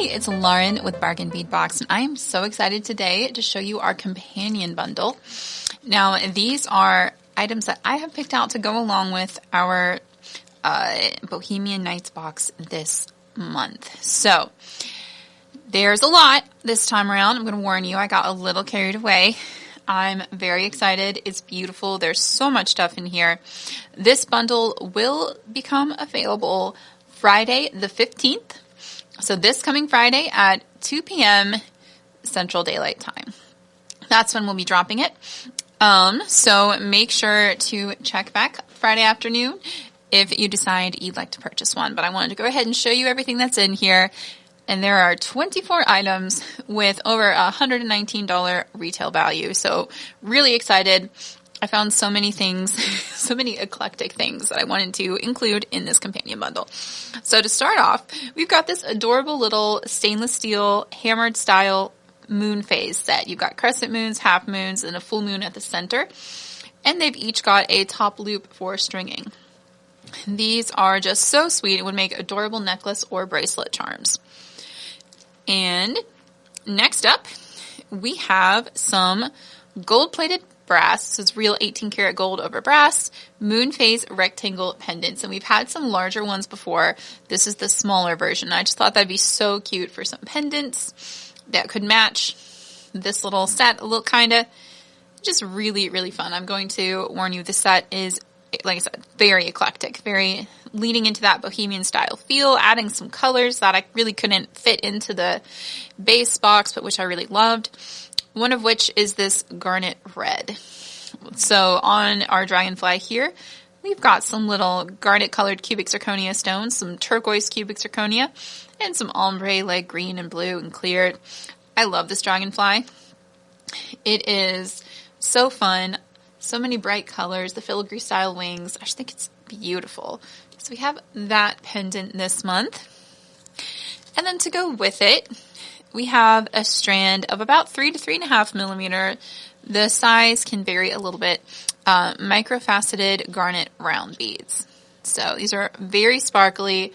Hey, it's Lauren with Bargain Bead Box, and I am so excited today to show you our companion bundle. Now, these are items that I have picked out to go along with our Bohemian Nights box this month. So, there's a lot this time around. I'm going to warn you, I got a little carried away. I'm very excited. It's beautiful. There's so much stuff in here. This bundle will become available Friday the 15th. So this coming Friday at 2 p.m. Central Daylight Time. That's when we'll be dropping it. So make sure to check back Friday afternoon if you decide you'd like to purchase one. But I wanted to go ahead and show you everything that's in here. And there are 24 items with over $119 retail value. So really excited. I found so many things, so many eclectic things that I wanted to include in this companion bundle. So to start off, we've got this adorable little stainless steel hammered style moon phase set. You've got crescent moons, half moons, and a full moon at the center. And they've each got a top loop for stringing. These are just so sweet. It would make adorable necklace or bracelet charms. And next up, we have some gold-plated brass. This is real 18 karat gold over brass, moon phase rectangle pendants. And we've had some larger ones before. This is the smaller version. I just thought that'd be so cute for some pendants that could match this little set a little kind of. Just really, really fun. I'm going to warn you, this set is, like I said, very eclectic, very leaning into that bohemian style feel, adding some colors that I really couldn't fit into the base box, but which I really loved. One of which is this garnet red. So on our Dragonfly here, we've got some little garnet colored cubic zirconia stones, some turquoise cubic zirconia, and some ombre like green and blue and clear. I love this Dragonfly. It is so fun. So many bright colors, the filigree style wings. I just think it's beautiful. So we have that pendant this month. And then to go with it, we have a strand of about 3 to 3.5 millimeter. The size can vary a little bit. Microfaceted garnet round beads. So these are very sparkly,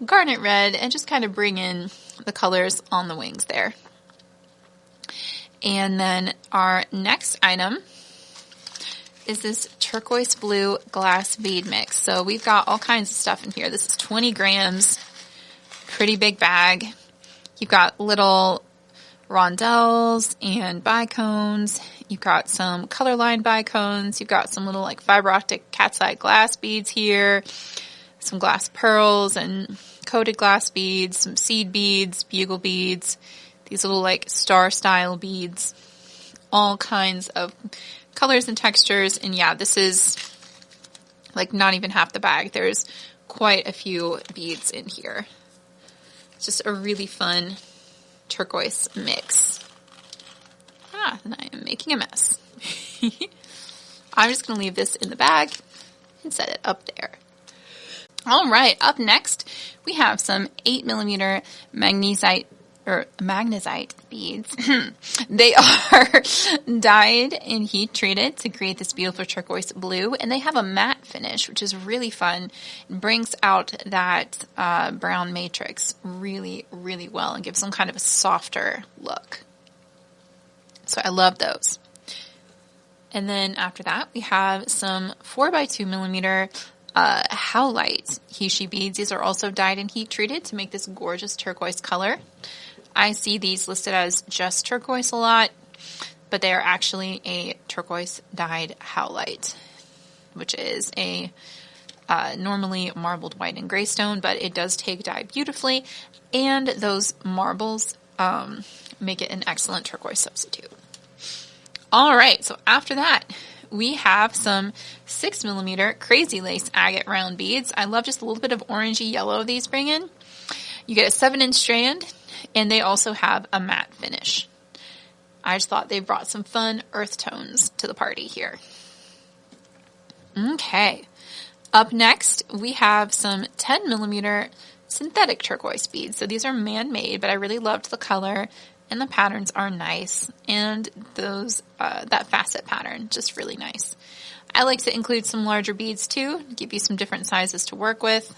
garnet red, and just kind of bring in the colors on the wings there. And then our next item is this turquoise blue glass bead mix. So we've got all kinds of stuff in here. This is 20 grams, pretty big bag. You've got little rondelles and bicones. You've got some color line bicones. You've got some little like fiber optic cat's eye glass beads here. Some glass pearls and coated glass beads. Some seed beads, bugle beads. These little like star style beads. All kinds of colors and textures. And yeah, this is like not even half the bag. There's quite a few beads in here. Just a really fun turquoise mix. And I am making a mess. I'm just going to leave this in the bag and set it up there. All right, up next, we have some 8 millimeter magnesite beads. They are dyed and heat treated to create this beautiful turquoise blue, and they have a matte finish, which is really fun. It brings out that brown matrix really, really well and gives them kind of a softer look. So I love those. And then after that, we have some 4x2 millimeter howlite Hishi beads. These are also dyed and heat treated to make this gorgeous turquoise color. I see these listed as just turquoise a lot, but they are actually a turquoise dyed howlite, which is a normally marbled white and gray stone, but it does take dye beautifully, and those marbles make it an excellent turquoise substitute. All right, so after that, we have some 6 millimeter crazy lace agate round beads. I love just a little bit of orangey yellow these bring in. You get a 7-inch strand, and they also have a matte finish. I just thought they brought some fun earth tones to the party here. Okay. Up next, we have some 10 millimeter synthetic turquoise beads. So these are man-made, but I really loved the color, and the patterns are nice. And those that facet pattern, just really nice. I like to include some larger beads too, give you some different sizes to work with.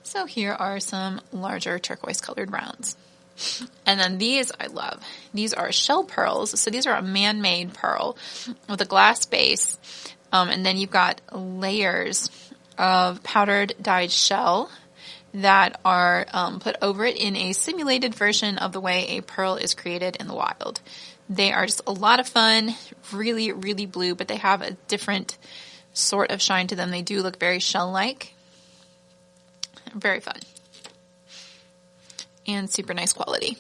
So here are some larger turquoise colored rounds. And then these I love. These are shell pearls. So these are a man-made pearl with a glass base. And then you've got layers of powdered dyed shell that are put over it in a simulated version of the way a pearl is created in the wild. They are just a lot of fun, really, really blue, but they have a different sort of shine to them. They do look very shell-like. Very fun. And super nice quality.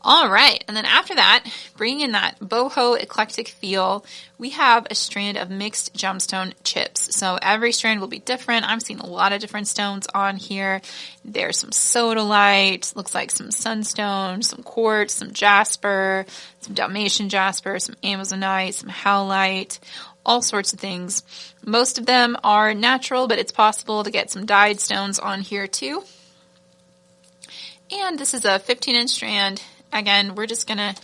All right, and then after that, bringing in that boho eclectic feel, we have a strand of mixed gemstone chips. So every strand will be different. I'm seeing a lot of different stones on here. There's some sodalite, looks like some sunstone, some quartz, some jasper, some Dalmatian jasper, some amazonite, some howlite, all sorts of things. Most of them are natural, but it's possible to get some dyed stones on here too. And this is a 15-inch strand. Again, we're just going to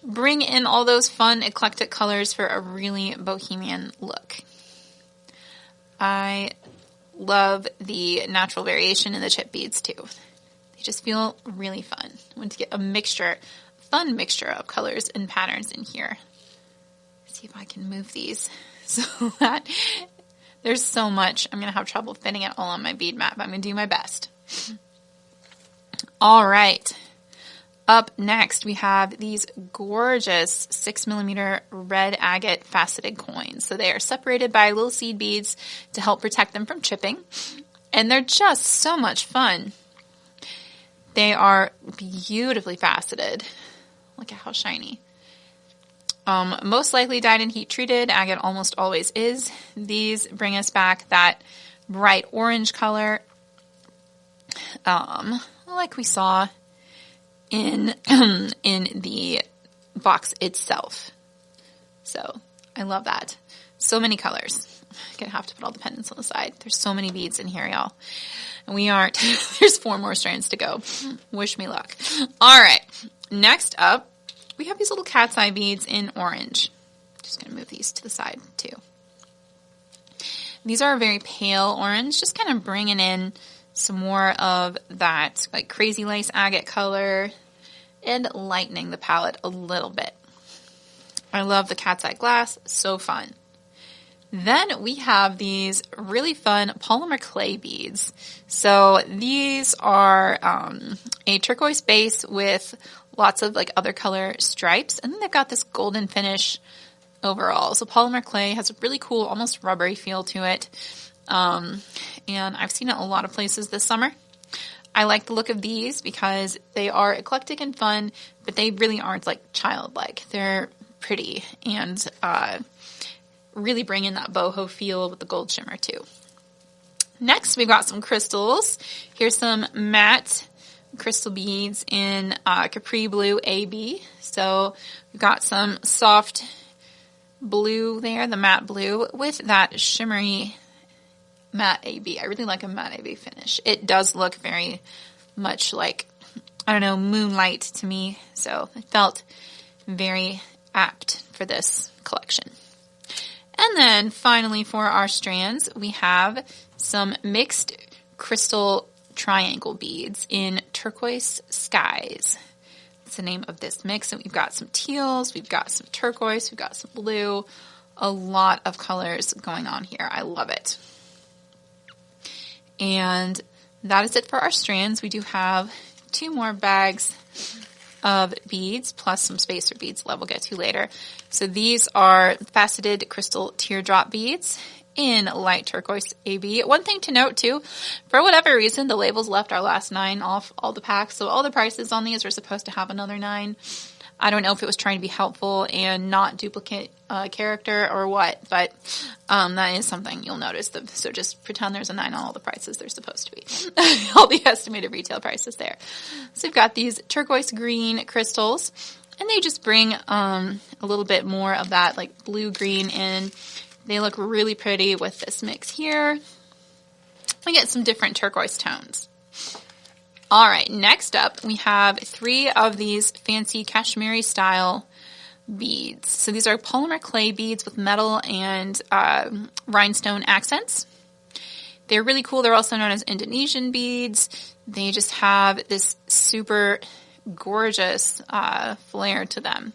bring in all those fun, eclectic colors for a really bohemian look. I love the natural variation in the chip beads too. They just feel really fun. I want to get a fun mixture of colors and patterns in here. Let's see if I can move these so that there's so much. I'm going to have trouble fitting it all on my bead mat, but I'm going to do my best. All right. Up next, we have these gorgeous 6mm red agate faceted coins. So they are separated by little seed beads to help protect them from chipping. And they're just so much fun. They are beautifully faceted. Look at how shiny. Most likely dyed and heat treated. Agate almost always is. These bring us back that bright orange color, like we saw in the box itself. So I love that. So many colors. I'm gonna have to put all the pendants on the side. There's so many beads in here, y'all. And we aren't. There's 4 more strands to go. Wish me luck. All right. Next up, we have these little cat's eye beads in orange. Just gonna move these to the side too. These are a very pale orange, just kind of bringing in some more of that like crazy lace agate color and lightening the palette a little bit. I love the cat's eye glass, so fun. Then we have these really fun polymer clay beads. So these are a turquoise base with lots of like other color stripes, and then they've got this golden finish overall. So polymer clay has a really cool, almost rubbery feel to it. And I've seen it a lot of places this summer. I like the look of these because they are eclectic and fun, but they really aren't like childlike. They're pretty and really bring in that boho feel with the gold shimmer too. Next, we've got some crystals. Here's some matte crystal beads in Capri Blue AB. So we've got some soft blue there, the matte blue, with that shimmery matte AB. I really like a matte AB finish. It does look very much like, I don't know, moonlight to me. So it felt very apt for this collection. And then finally for our strands, we have some mixed crystal triangle beads in Turquoise Skies. That's the name of this mix. And we've got some teals, we've got some turquoise, we've got some blue, a lot of colors going on here. I love it. And that is it for our strands. We do have 2 more bags of beads plus some spacer beads that we'll get to later. So these are faceted crystal teardrop beads in light turquoise AB. One thing to note too, for whatever reason, the labels left our last 9 off all the packs. So all the prices on these are supposed to have another 9. I don't know if it was trying to be helpful and not duplicate character or what, but that is something you'll notice. So just pretend there's a 9 on all the prices they're supposed to be. All the estimated retail prices there. So we've got these turquoise green crystals, and they just bring a little bit more of that like blue-green in. They look really pretty with this mix here. We get some different turquoise tones. All right, next up, we have 3 of these fancy Kashmiri style beads. So these are polymer clay beads with metal and rhinestone accents. They're really cool. They're also known as Indonesian beads. They just have this super gorgeous flair to them.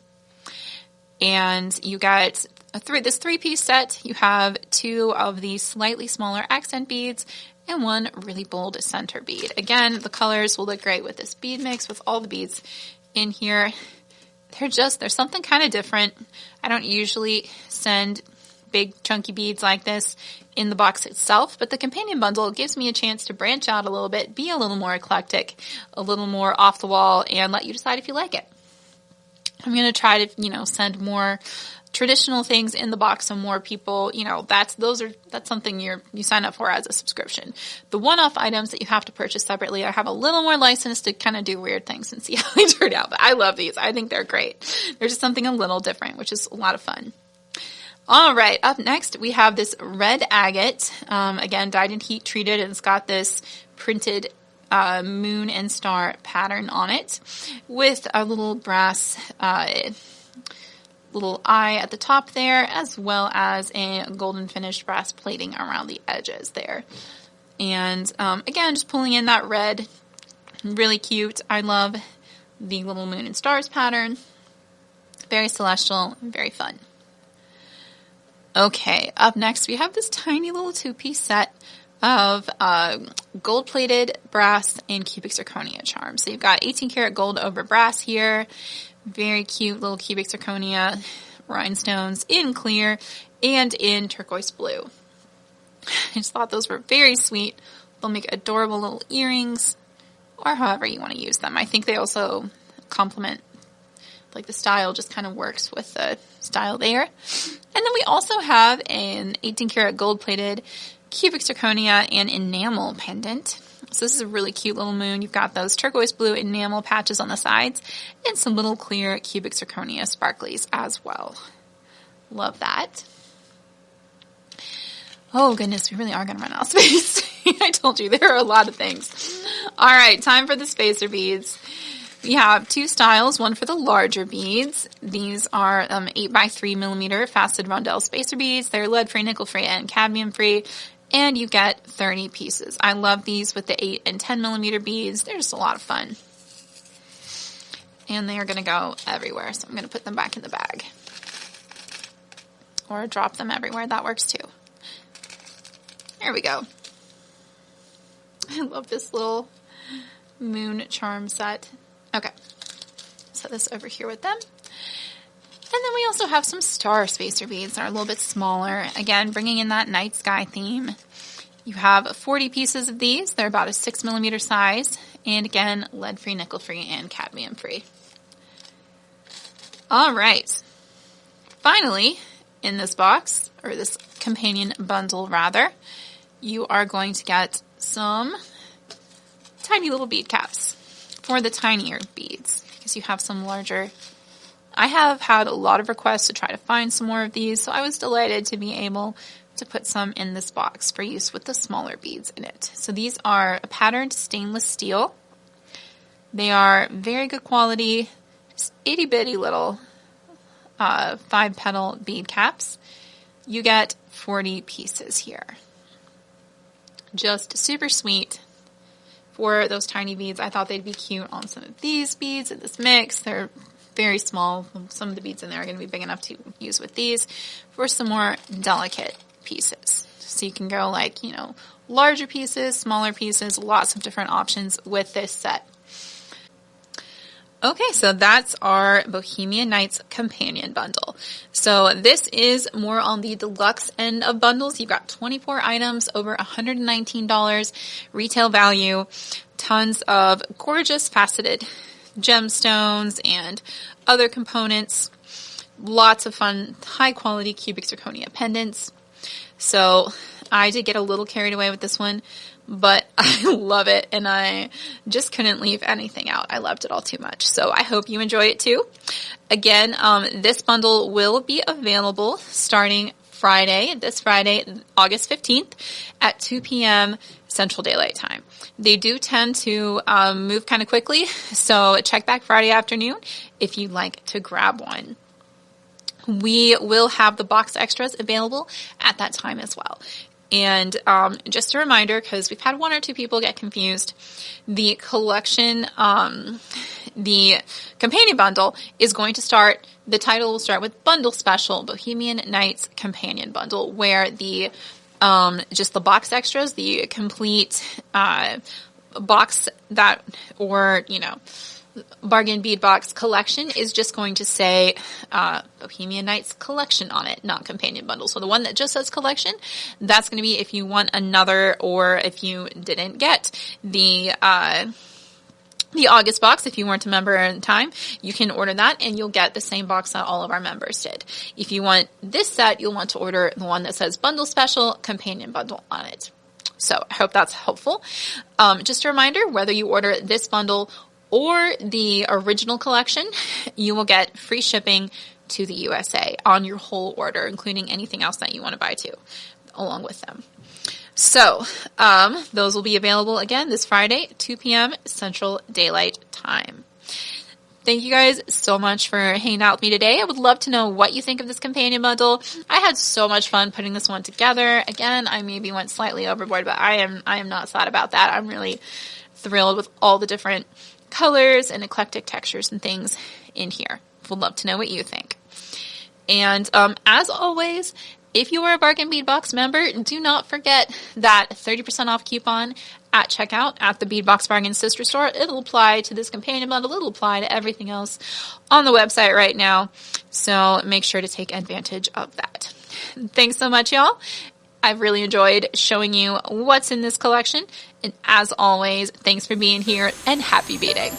And you got this 3-piece set. You have 2 of these slightly smaller accent beads and 1 really bold center bead. Again, the colors will look great with this bead mix with all the beads in here. There's something kind of different. I don't usually send big chunky beads like this in the box itself, but the companion bundle gives me a chance to branch out a little bit, be a little more eclectic, a little more off the wall, and let you decide if you like it. I'm going to try to, send more traditional things in the box so more people, that's something you sign up for as a subscription. The one-off items that you have to purchase separately, I have a little more license to kind of do weird things and see how they turn out. But I love these. I think they're great. They're just something a little different, which is a lot of fun. All right, up next we have this red agate, again dyed and heat treated, and it's got this printed moon and star pattern on it with a little brass little eye at the top there, as well as a golden finished brass plating around the edges there. And again, just pulling in that red, really cute. I love the little moon and stars pattern. Very celestial, very fun. Okay, up next we have this tiny little 2-piece set of gold-plated brass and cubic zirconia charms. So you've got 18 karat gold over brass here. Very cute little cubic zirconia rhinestones in clear and in turquoise blue. I just thought those were very sweet. They'll make adorable little earrings, or however you want to use them. I think they also complement, like the style just kind of works with the style there. And then we also have an 18 karat gold plated cubic zirconia and enamel pendant. So this is a really cute little moon. You've got those turquoise blue enamel patches on the sides and some little clear cubic zirconia sparklies as well. Love that. Oh goodness, we really are going to run out of space. I told you there are a lot of things. All right, time for the spacer beads. We have 2 styles, one for the larger beads. These are 8 by 3 millimeter faceted rondelle spacer beads. They're lead-free, nickel-free, and cadmium-free. And you get 30 pieces. I love these with the 8 and 10 millimeter beads. They're just a lot of fun. And they are going to go everywhere, so I'm going to put them back in the bag. Or drop them everywhere. That works too. There we go. I love this little moon charm set. Okay. Set this over here with them. And then we also have some star spacer beads that are a little bit smaller. Again, bringing in that night sky theme. You have 40 pieces of these. They're about a 6 millimeter size. And again, lead-free, nickel-free, and cadmium-free. All right. Finally, in this box, or this companion bundle rather, you are going to get some tiny little bead caps for the tinier beads, because you have some larger. I have had a lot of requests to try to find some more of these, so I was delighted to be able to put some in this box for use with the smaller beads in it. So these are a patterned stainless steel. They are very good quality, just itty bitty little 5-petal bead caps. You get 40 pieces here. Just super sweet for those tiny beads. I thought they'd be cute on some of these beads in this mix. They're very small. Some of the beads in there are going to be big enough to use with these for some more delicate pieces. So you can go like, larger pieces, smaller pieces, lots of different options with this set. Okay, so that's our Bohemian Nights companion bundle. So this is more on the deluxe end of bundles. You've got 24 items, over $119 retail value, tons of gorgeous faceted gemstones and other components, lots of fun, high quality cubic zirconia pendants. So I did get a little carried away with this one, but I love it and I just couldn't leave anything out. I loved it all too much. So I hope you enjoy it too. Again, this bundle will be available starting this Friday, August 15th at 2 p.m. Central Daylight Time. They do tend to move kind of quickly, so check back Friday afternoon if you'd like to grab one. We will have the box extras available at that time as well. And just a reminder, because we've had one or two people get confused, the collection, the companion bundle is going to start, the title will start with Bundle Special, Bohemian Nights Companion Bundle, where the just the box extras, the complete box that, or, you know, bargain bead box collection is just going to say Bohemian Nights Collection on it, not companion bundle. So the one that just says collection, that's going to be if you want another, or if you didn't get the August box, if you weren't a member in time, you can order that and you'll get the same box that all of our members did. If you want this set, you'll want to order the one that says Bundle Special Companion Bundle on it. So I hope that's helpful. Just a reminder, whether you order this bundle or the original collection, you will get free shipping to the USA on your whole order, including anything else that you want to buy too, along with them. So, those will be available again this Friday, 2 p.m. Central Daylight Time. Thank you guys so much for hanging out with me today. I would love to know what you think of this companion bundle. I had so much fun putting this one together. Again, I maybe went slightly overboard, but I am not sad about that. I'm really thrilled with all the different colors and eclectic textures and things in here. Would love to know what you think. And as always, if you are a Bargain Bead Box member, do not forget that 30% off coupon at checkout at the Bead Box Bargain Sister Store. It'll apply to this companion bundle. It'll apply to everything else on the website right now. So make sure to take advantage of that. Thanks so much, y'all. I've really enjoyed showing you what's in this collection. And as always, thanks for being here and happy beading.